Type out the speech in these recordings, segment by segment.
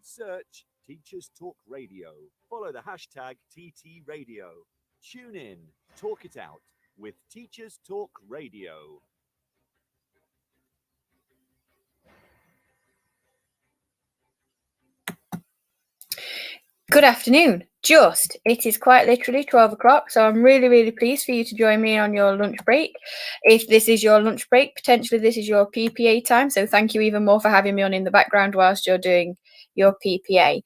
search Teachers Talk Radio. Follow the hashtag TT Radio. Tune in, talk it out with Teachers Talk Radio. Good afternoon. It is quite literally 12 o'clock, so I'm really pleased for you to join me on your lunch break. If this is your lunch break, potentially this is your PPA time, so thank you even more for having me on in the background whilst you're doing your PPA.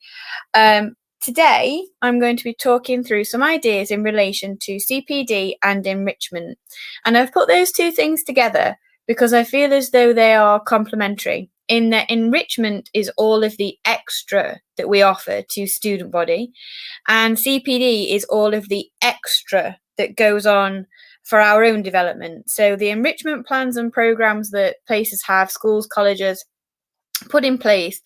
Today, I'm going to be talking through some ideas in relation to CPD and enrichment. And I've put those two things together because I feel as though they are complementary. In that enrichment is all of the extra that we offer to student body, and CPD is all of the extra that goes on for our own development. So the enrichment plans and programs that places have, schools, colleges, put in place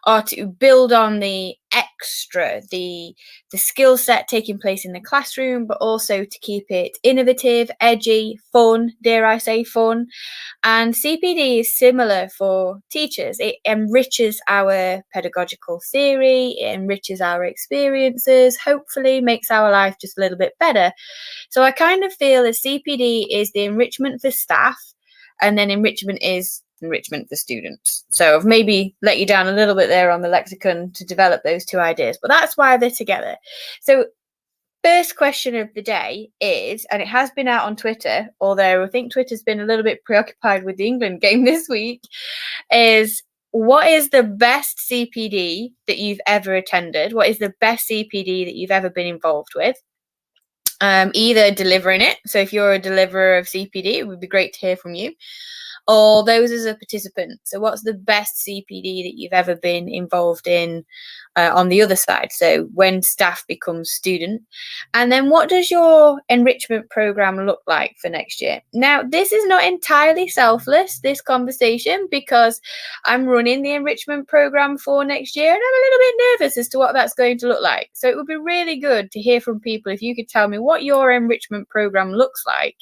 are to build on the extra, the skill set taking place in the classroom, but also to keep it innovative, edgy, fun, dare I say fun. And CPD is similar for teachers. It enriches our pedagogical theory, it enriches our experiences, hopefully makes our life just a little bit better. So I kind of feel that CPD is the enrichment for staff, and then enrichment is enrichment for students. So I've maybe let you down a little bit there on the lexicon to develop those two ideas, but that's why they're together. So first question of the day is, and it has been out on Twitter, although I think Twitter's been a little bit preoccupied with the England game this week, is what is the best CPD that you've ever attended? What is the best CPD that you've ever been involved with? Either delivering it, so if you're a deliverer of CPD, it would be great to hear from you, or those as a participant. So what's the best CPD that you've ever been involved in on the other side? So when staff becomes student. And then what does your enrichment program look like for next year? Now, this is not entirely selfless, this conversation, because I'm running the enrichment program for next year and I'm a little bit nervous as to what that's going to look like. So it would be really good to hear from people if you could tell me what your enrichment program looks like.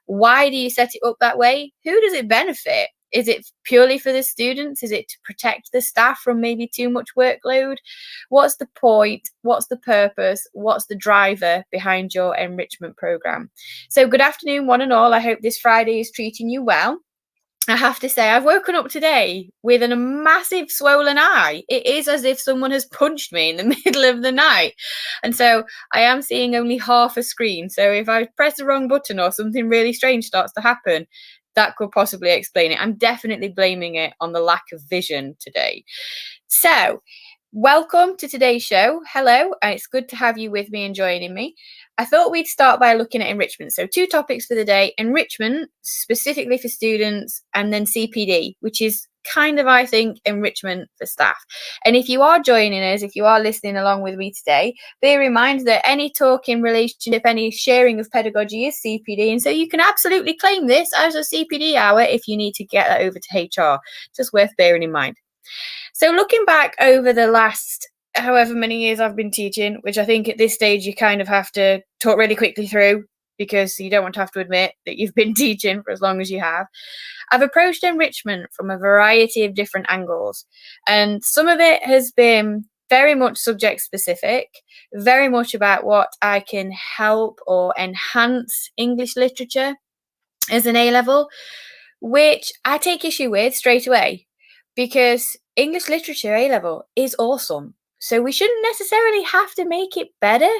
Why do you set it up that way? Who does it benefit? Is it purely for the students? Is it to protect the staff from maybe too much workload? What's the point? What's the purpose? What's the driver behind your enrichment program? So good afternoon, one and all. I hope this Friday is treating you well. I have to say, I've woken up today with a massive swollen eye. It is as if someone has punched me in the middle of the night. And so I am seeing only half a screen. So if I press the wrong button or something really strange starts to happen, that could possibly explain it. I'm definitely blaming it on the lack of vision today. So welcome to today's show. Hello, and it's good to have you with me and joining me. I thought we'd start by looking at enrichment. So 2 topics for the day: enrichment specifically for students, and then CPD, which is kind of, I think, enrichment for staff. And if you are joining us, if you are listening along with me today, bear in mind that any talk in relationship, any sharing of pedagogy is CPD. And so you can absolutely claim this as a CPD hour if you need to get that over to HR. Just worth bearing in mind. So looking back over the last however many years I've been teaching, which I think at this stage you kind of have to talk really quickly through because you don't want to have to admit that you've been teaching for as long as you have, I've approached enrichment from a variety of different angles. And some of it has been very much subject specific, very much about what I can help or enhance English literature as an A-level, which I take issue with straight away because English literature A-level is awesome. So we shouldn't necessarily have to make it better.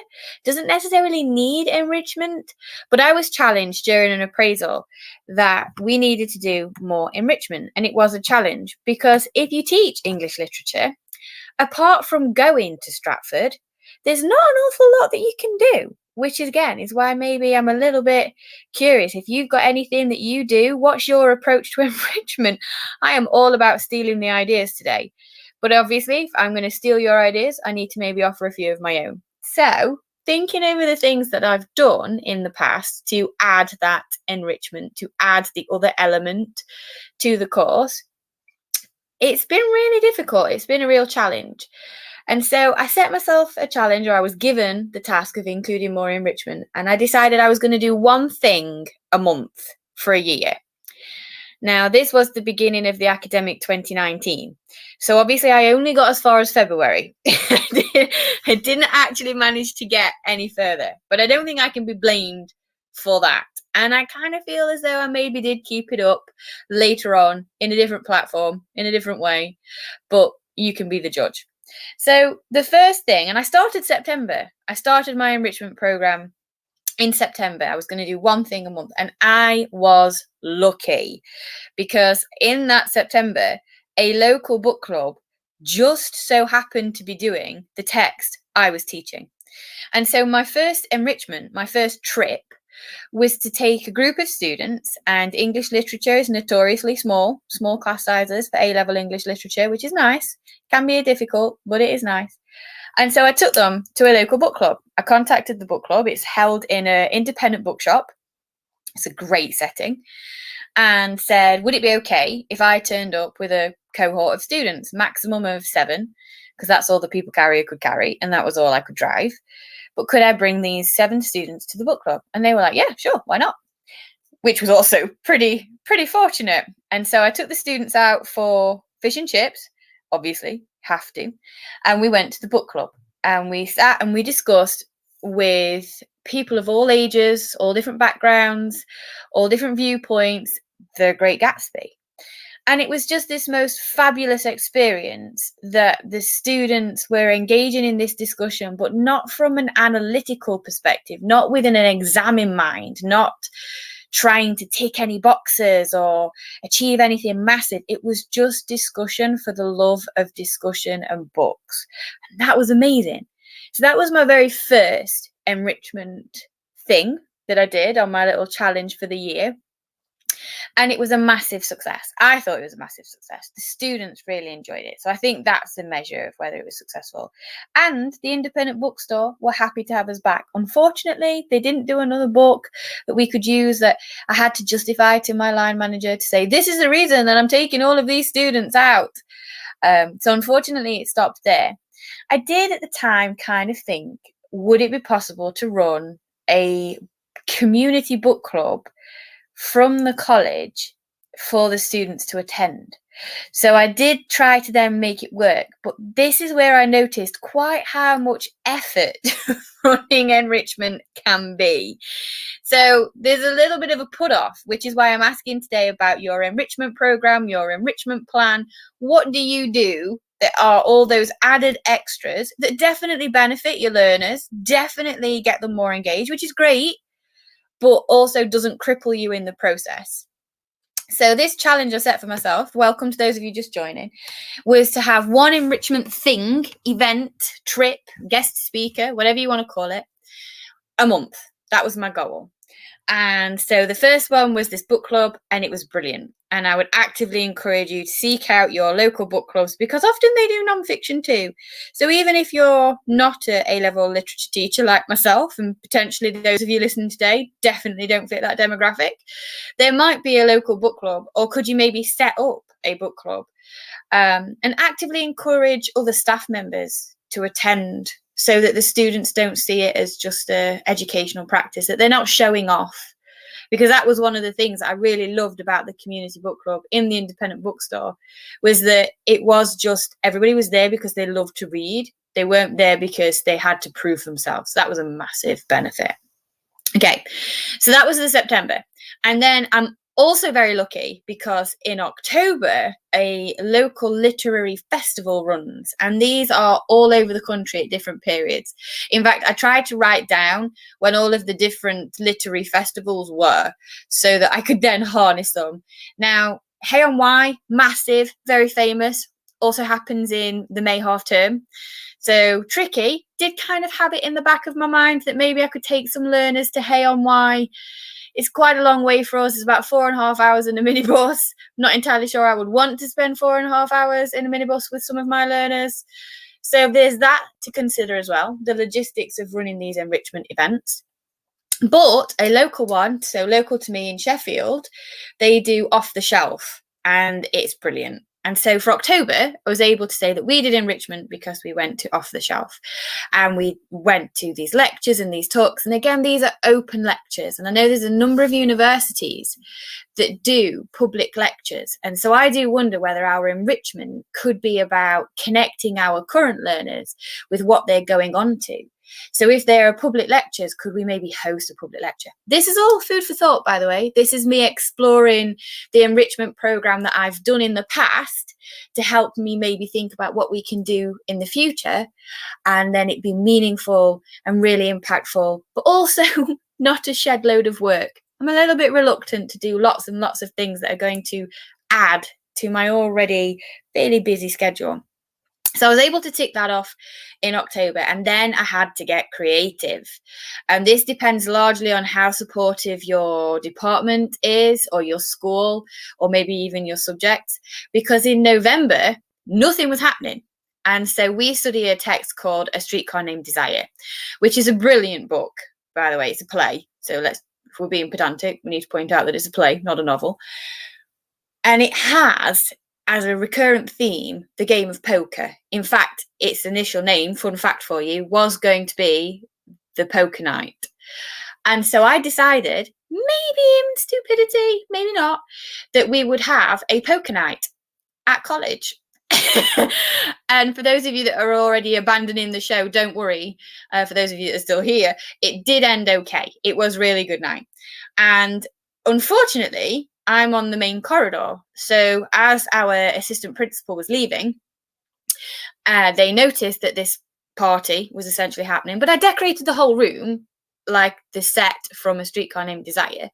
Doesn't necessarily need enrichment. But I was challenged during an appraisal that we needed to do more enrichment. And it was a challenge because if you teach English literature, apart from going to Stratford, there's not an awful lot that you can do. Which again is why maybe I'm a little bit curious. If you've got anything that you do, what's your approach to enrichment? I am all about stealing the ideas today. But obviously, if I'm going to steal your ideas, I need to maybe offer a few of my own. So, thinking over the things that I've done in the past to add that enrichment, to add the other element to the course, it's been really difficult. It's been a real challenge. And so I set myself a challenge, or I was given the task of including more enrichment. And I decided I was going to do one thing a month for a year. Now, this was the beginning of the academic 2019. So obviously I only got as far as February. I didn't actually manage to get any further, but I don't think I can be blamed for that. And I kind of feel as though I maybe did keep it up later on in a different platform, in a different way, but you can be the judge. So the first thing, and I started September, I started my enrichment program in September. I was going to do one thing a month, and I was lucky because in that September, a local book club just so happened to be doing the text I was teaching. And so my first enrichment, my first trip, was to take a group of students, and English literature is notoriously small class sizes for A-level English literature, which is nice. Can be difficult, but it is nice. And so I took them to a local book club. I contacted the book club. It's held in an independent bookshop. It's a great setting. And said, would it be okay if I turned up with a cohort of students, maximum of 7, because that's all the people carrier could carry, and that was all I could drive. But could I bring these 7 students to the book club? And they were like, yeah, sure, why not? Which was also pretty fortunate. And so I took the students out for fish and chips, obviously, have to. And we went to the book club, and we sat and we discussed with people of all ages, all different backgrounds, all different viewpoints, The Great Gatsby. And it was just this most fabulous experience that the students were engaging in this discussion, but not from an analytical perspective, not with an exam in mind, not trying to tick any boxes or achieve anything massive. It was just discussion for the love of discussion and books. And that was amazing. So that was my very first enrichment thing that I did on my little challenge for the year. And it was a massive success. I thought it was a massive success. The students really enjoyed it. So I think that's the measure of whether it was successful. And the independent bookstore were happy to have us back. Unfortunately, they didn't do another book that we could use that I had to justify to my line manager to say, this is the reason that I'm taking all of these students out. So unfortunately, it stopped there. I did at the time kind of think, would it be possible to run a community book club from the college for the students to attend? So I did try to then make it work, but this is where I noticed quite how much effort running enrichment can be. So there's a little bit of a put off, which is why I'm asking today about your enrichment program, your enrichment plan. What do you do that are all those added extras that definitely benefit your learners, definitely get them more engaged, which is great, but also doesn't cripple you in the process? So this challenge I set for myself, welcome to those of you just joining, was to have one enrichment thing, event, trip, guest speaker, whatever you want to call it, a month. That was my goal. And so the first one was this book club, and it was brilliant. And I would actively encourage you to seek out your local book clubs, because often they do nonfiction too. So even if you're not an A-level literature teacher like myself, and potentially those of you listening today definitely don't fit that demographic, there might be a local book club, or could you maybe set up a book club and actively encourage other staff members to attend, so that the students don't see it as just an educational practice, that they're not showing off. Because that was one of the things I really loved about the community book club in the independent bookstore, was that it was just, everybody was there because they loved to read. They weren't there because they had to prove themselves. That was a massive benefit. Okay, so that was the September. And then I'm also very lucky because in October, a local literary festival runs, and these are all over the country at different periods. In fact, I tried to write down when all of the different literary festivals were, so that I could then harness them. Now, Hay on Wye, massive, very famous, also happens in the May half term. So Tricky did kind of have it in the back of my mind that maybe I could take some learners to Hay on Wye. It's quite a long way for us. It's about 4.5 hours in a minibus. I'm not entirely sure I would want to spend 4.5 hours in a minibus with some of my learners. So there's that to consider as well, the logistics of running these enrichment events. But a local one, so local to me in Sheffield, they do Off the Shelf, and it's brilliant. And so for October, I was able to say that we did enrichment because we went to Off the Shelf, and we went to these lectures and these talks. And again, these are open lectures. And I know there's a number of universities that do public lectures. And so I do wonder whether our enrichment could be about connecting our current learners with what they're going on to. So if there are public lectures, could we maybe host a public lecture? This is all food for thought, by the way. This is me exploring the enrichment program that I've done in the past to help me maybe think about what we can do in the future, and then it be meaningful and really impactful, but also not a shed load of work. I'm a little bit reluctant to do lots and lots of things that are going to add to my already fairly busy schedule. So I was able to tick that off in October, and then I had to get creative. And this depends largely on how supportive your department is, or your school, or maybe even your subject, because in November, nothing was happening. And so we study a text called A Streetcar Named Desire, which is a brilliant book, by the way. It's a play. So if we're being pedantic, we need to point out that it's a play, not a novel. And it has, as a recurrent theme, the game of poker. In fact, its initial name, fun fact for you, was going to be the Poker Night. And so I decided, maybe in stupidity, maybe not, that we would have a poker night at college. And for those of you that are already abandoning the show, don't worry. For those of you that are still here, it did end okay. It was a really good night. And unfortunately, I'm on the main corridor. So as our assistant principal was leaving, they noticed that this party was essentially happening, but I decorated the whole room like the set from A Streetcar Named Desire.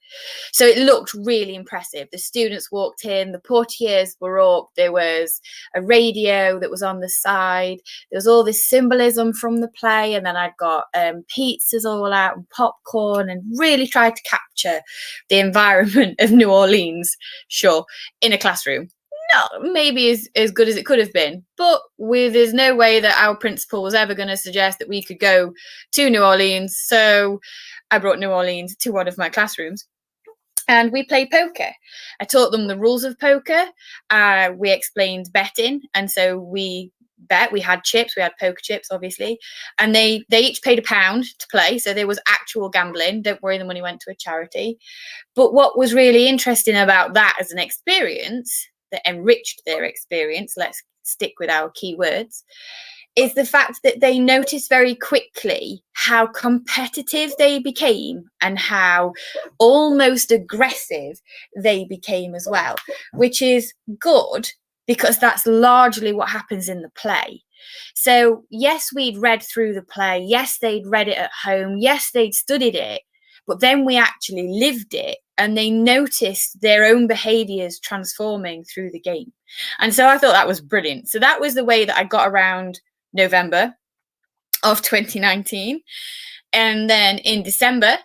So it looked really impressive. The students walked in, the portiers were up, there was a radio that was on the side, there was all this symbolism from the play, and then I'd got pizzas all out and popcorn, and really tried to capture the environment of New Orleans, sure, in a classroom. Not maybe as good as it could have been, but there's no way that our principal was ever going to suggest that we could go to New Orleans. So I brought New Orleans to one of my classrooms, and we played poker. I taught them the rules of poker. We explained betting, and so we bet. We had chips. We had poker chips, obviously, and they each paid £1 to play. So there was actual gambling. Don't worry, the money went to a charity. But what was really interesting about that as an experience that enriched their experience, let's stick with our keywords, is the fact that they noticed very quickly how competitive they became and how almost aggressive they became as well, which is good because that's largely what happens in the play. So yes, we'd read through the play. Yes, they'd read it at home. Yes, they'd studied it. But then we actually lived it, and they noticed their own behaviors transforming through the game. And so I thought that was brilliant. So that was the way that I got around November of 2019. And then in December,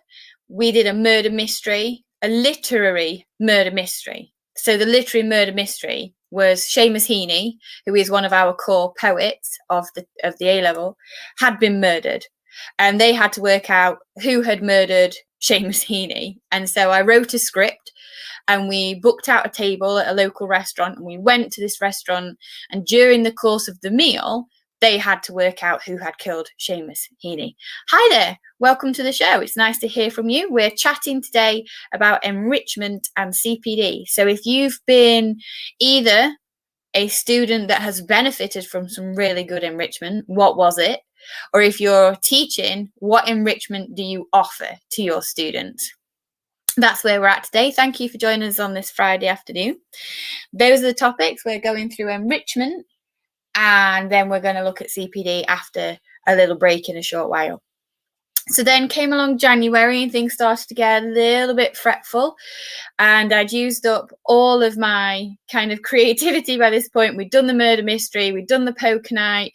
we did a murder mystery, a literary murder mystery. So the literary murder mystery was Seamus Heaney, who is one of our core poets of the A-level, had been murdered. And they had to work out who had murdered Seamus Heaney. And so I wrote a script, and we booked out a table at a local restaurant, and we went to this restaurant, and during the course of the meal, they had to work out who had killed Seamus Heaney. Hi there, welcome to the show. It's nice to hear from you. We're chatting today about enrichment and CPD. So if you've been either a student that has benefited from some really good enrichment, what was it? Or if you're teaching, what enrichment do you offer to your students? That's where we're at today. Thank you for joining us on this Friday afternoon. Those are the topics. We're going through enrichment, and then we're going to look at CPD after a little break in a short while. So then came along January, and things started to get a little bit fretful, and I'd used up all of my kind of creativity by this point. We'd done the murder mystery, we'd done the poker night,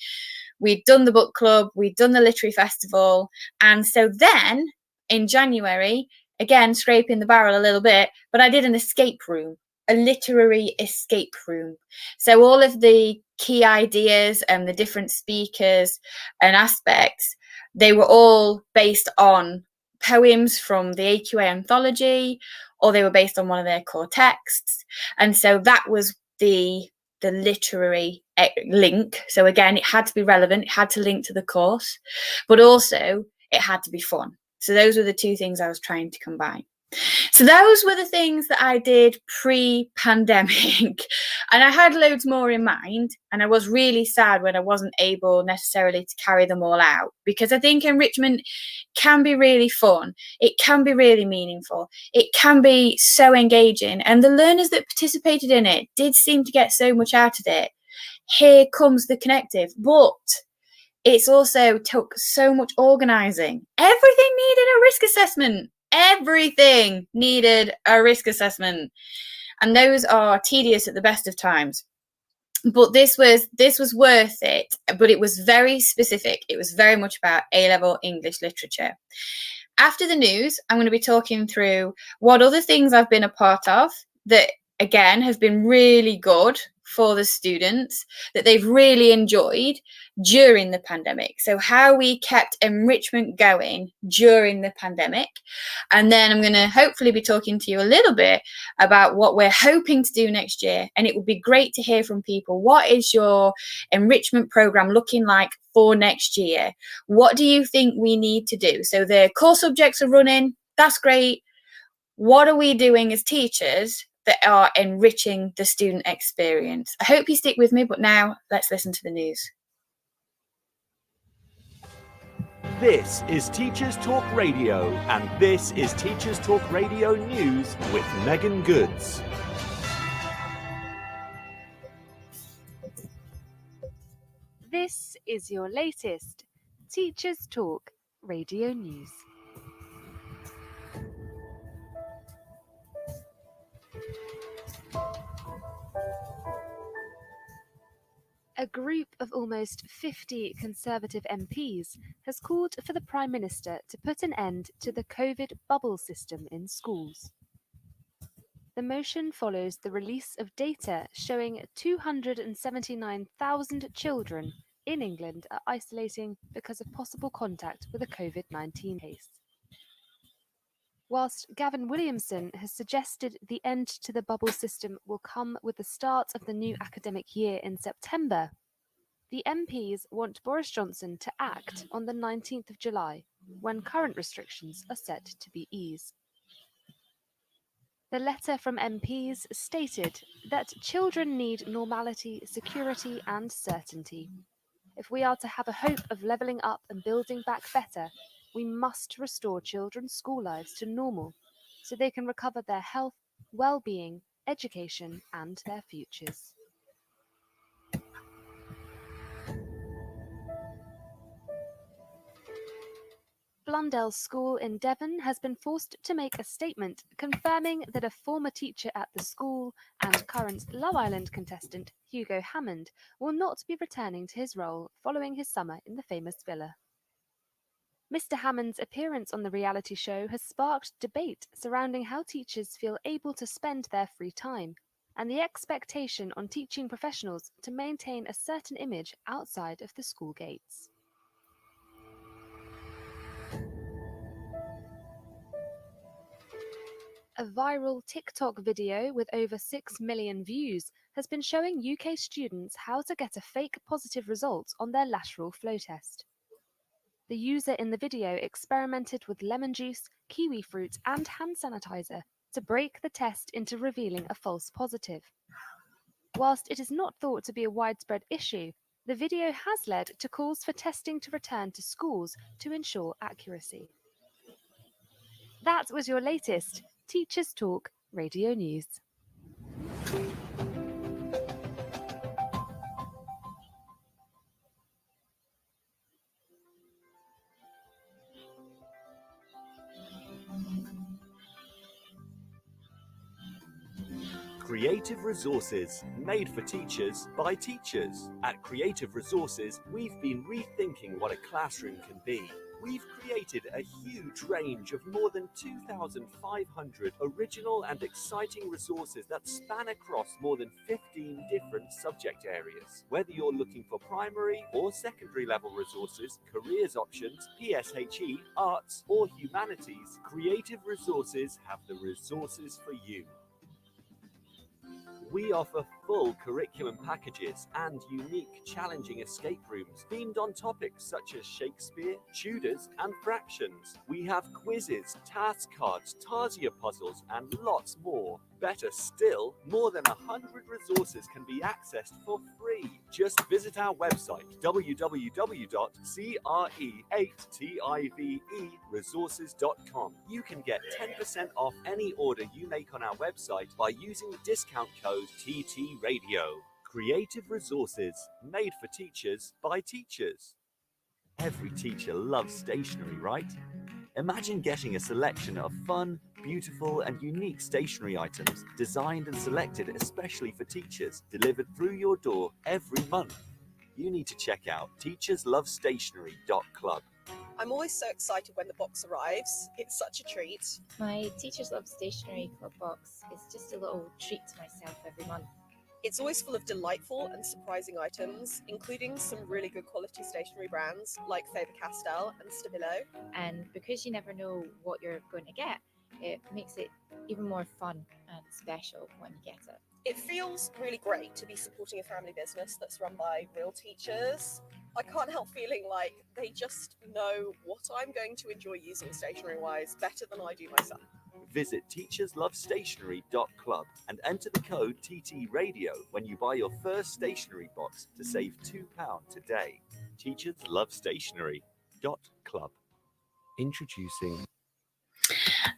we'd done the book club, we'd done the literary festival. And so then in January, again, scraping the barrel a little bit, but I did an escape room, a literary escape room. So all of the key ideas and the different speakers and aspects, they were all based on poems from the AQA anthology, or they were based on one of their core texts. And so that was the the literary link. So again, it had to be relevant, it had to link to the course, but also it had to be fun. So those were the two things I was trying to combine. So those were the things that I did pre-pandemic, and I had loads more in mind, and I was really sad when I wasn't able necessarily to carry them all out, because I think enrichment can be really fun, it can be really meaningful, it can be so engaging, and the learners that participated in it did seem to get so much out of it. Here comes the connective, but it's also took so much organising. Everything needed a risk assessment. Everything needed a risk assessment, and those are tedious at the best of times. But this was worth it. But it was very specific. It was very much about A-level English literature. After the news, I'm going to be talking through what other things I've been a part of that, again, have been really good for the students, that they've really enjoyed during the pandemic. So how we kept enrichment going during the pandemic. And then I'm going to hopefully be talking to you a little bit about what we're hoping to do next year. And it would be great to hear from people. What is your enrichment program looking like for next year? What do you think we need to do? So the core subjects are running. That's great. What are we doing as teachers that are enriching the student experience? I hope you stick with me, but now let's listen to the news. This is Teachers Talk Radio, and this is Teachers Talk Radio News with Megan Goods. This is your latest Teachers Talk Radio News. A group of almost 50 Conservative MPs has called for the Prime Minister to put an end to the COVID bubble system in schools. The motion follows the release of data showing 279,000 children in England are isolating because of possible contact with a COVID-19 case. Whilst Gavin Williamson has suggested the end to the bubble system will come with the start of the new academic year in September, the MPs want Boris Johnson to act on the 19th of July, when current restrictions are set to be eased. The letter from MPs stated that children need normality, security and certainty. If we are to have a hope of levelling up and building back better, we must restore children's school lives to normal so they can recover their health, well-being, education and their futures. Blundell School in Devon has been forced to make a statement confirming that a former teacher at the school and current Love Island contestant Hugo Hammond will not be returning to his role following his summer in the famous villa. Mr. Hammond's appearance on the reality show has sparked debate surrounding how teachers feel able to spend their free time and the expectation on teaching professionals to maintain a certain image outside of the school gates. A viral TikTok video with over 6 million views has been showing UK students how to get a fake positive result on their lateral flow test. The user in the video experimented with lemon juice, kiwi fruit and hand sanitizer to break the test into revealing a false positive. Whilst it is not thought to be a widespread issue, the video has led to calls for testing to return to schools to ensure accuracy. That was your latest Teachers Talk Radio News. Creative Resources, made for teachers by teachers. At Creative Resources, we've been rethinking what a classroom can be. We've created a huge range of more than 2,500 original and exciting resources that span across more than 15 different subject areas. Whether you're looking for primary or secondary level resources, careers options, PSHE, arts or humanities, Creative Resources have the resources for you. We offer full curriculum packages and unique, challenging escape rooms themed on topics such as Shakespeare, Tudors, and fractions. We have quizzes, task cards, Tarsier puzzles, and lots more. Better still, more than 100 resources can be accessed for free. Just visit our website, www.CRE8TIVEresources.com. You can get 10% off any order you make on our website by using the discount code TTRadio. Creative resources made for teachers by teachers. Every teacher loves stationery, right? Imagine getting a selection of fun, beautiful, and unique stationery items designed and selected especially for teachers, delivered through your door every month. You need to check out teacherslovestationery.club. I'm always so excited when the box arrives. It's such a treat. My Teachers Love Stationery Club box is just a little treat to myself every month. It's always full of delightful and surprising items, including some really good quality stationery brands like Faber-Castell and Stabilo. And because you never know what you're going to get, it makes it even more fun and special when you get it. It feels really great to be supporting a family business that's run by real teachers. I can't help feeling like they just know what I'm going to enjoy using stationery-wise better than I do myself. Visit teacherslovestationery.club and enter the code TTRadio when you buy your first stationery box to save £2 today. teacherslovestationery.club. Introducing.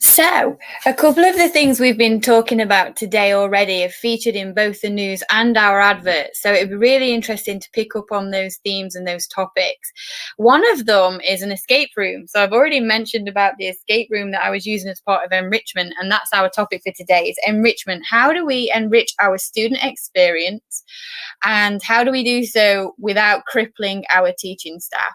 So, a couple of the things we've been talking about today already have featured in both the news and our adverts. So it'd be really interesting to pick up on those themes and those topics. One of them is an escape room. So I've already mentioned about the escape room that I was using as part of enrichment, and that's our topic for today is enrichment. How do we enrich our student experience, and how do we do so without crippling our teaching staff?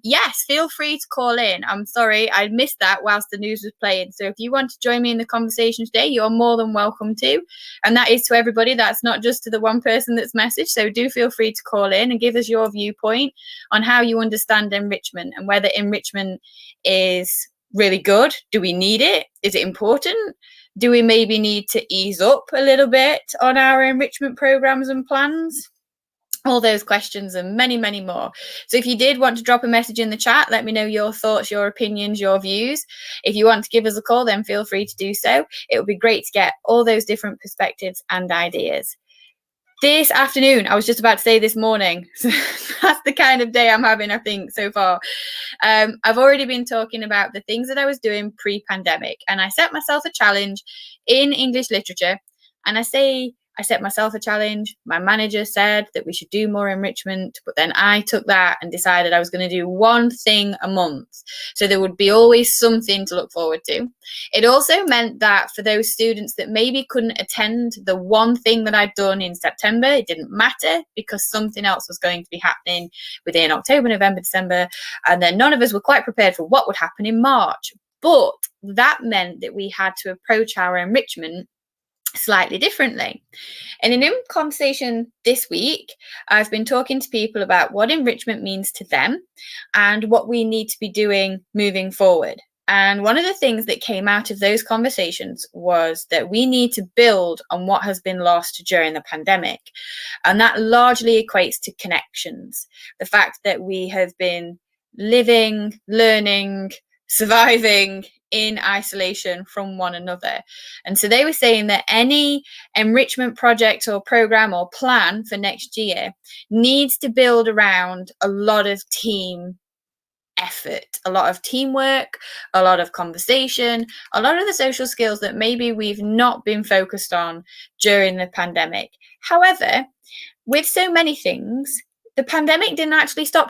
Yes, feel free to call in. I'm sorry, I missed that whilst the news was playing. So if you want to join me in the conversation today, you're more than welcome to. And that is to everybody. That's not just to the one person that's messaged. So do feel free to call in and give us your viewpoint on how you understand enrichment and whether enrichment is really good. Do we need it? Is it important? Do we maybe need to ease up a little bit on our enrichment programs and plans? All those questions and many, many more. So if you did want to drop a message in the chat, let me know your thoughts, your opinions, your views. If you want to give us a call, then feel free to do so. It would be great to get all those different perspectives and ideas. This afternoon, I was just about to say this morning, so that's the kind of day I'm having, I think, so far. I've already been talking about the things that I was doing pre-pandemic, and I set myself a challenge in English literature, and I set myself a challenge. My manager said that we should do more enrichment, but then I took that and decided I was going to do one thing a month. So there would be always something to look forward to. It also meant that for those students that maybe couldn't attend the one thing that I'd done in September, it didn't matter because something else was going to be happening within October, November, December. And then none of us were quite prepared for what would happen in March. But that meant that we had to approach our enrichment slightly differently. And in a conversation this week, I've been talking to people about what enrichment means to them and what we need to be doing moving forward. And one of the things that came out of those conversations was that we need to build on what has been lost during the pandemic. And that largely equates to connections. The fact that we have been living, learning, surviving in isolation from one another. And so they were saying that any enrichment project or program or plan for next year needs to build around a lot of team effort, a lot of teamwork, a lot of conversation, a lot of the social skills that maybe we've not been focused on during the pandemic. However, with so many things, the pandemic didn't actually stop